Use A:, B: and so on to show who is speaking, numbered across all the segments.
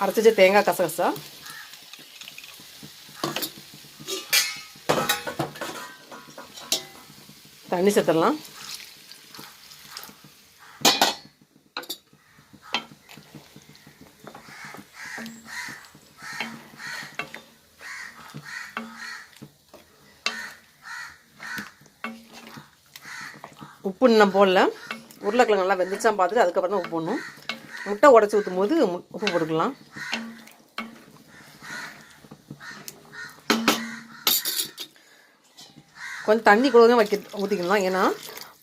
A: அரைச்சி வச்ச தேங்காய் கசகசா, தண்ணி சேர்த்துடலாம். உப்பு இன்னும் போடல. உருளைக்கிழங்கு நல்லா வெந்துச்சான்னு பார்த்துட்டு அதுக்கப்புறம் தான் உப்பு போடணும். முட்டை உடச்சி ஊற்றும் போது உப்பு போட்டுக்கலாம். கொஞ்சம் தண்ணி கூட தான் ஊற்றிக்கலாம். ஏன்னா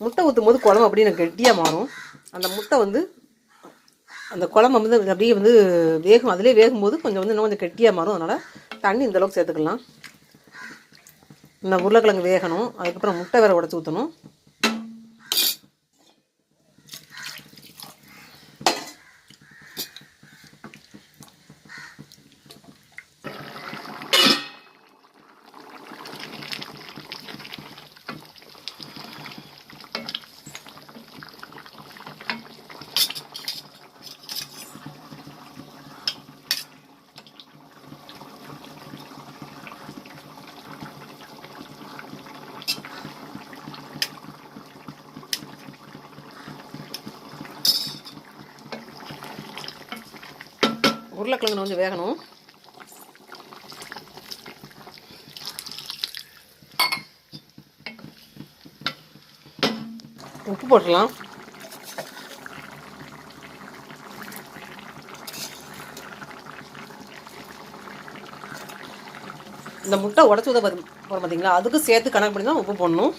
A: முட்டை ஊற்றும் போது குழம்பு அப்படியே எனக்கு கெட்டியாக மாறும். அந்த முட்டை வந்து அந்த குழம்பு வந்து அப்படியே வந்து வேகும். அதிலே வேகும்போது கொஞ்சம் வந்து இன்னும் கொஞ்சம் கெட்டியாக மாறும். அதனால் தண்ணி இந்தளவுக்கு சேர்த்துக்கலாம். இந்த உருளைக்கிழங்கு வேகணும். அதுக்கப்புறம் முட்டை வேறு உடச்சி ஊற்றணும். உருளைக்கிழங்கு கொஞ்சம் வேகணும். உப்பு போட்டுடலாம். இந்த முட்டை உடச்சி ஊற்ற போகிறோம் பார்த்தீங்களா, அதுக்கு சேர்த்து கணக்கு பண்ணி தான் உப்பு போடணும்.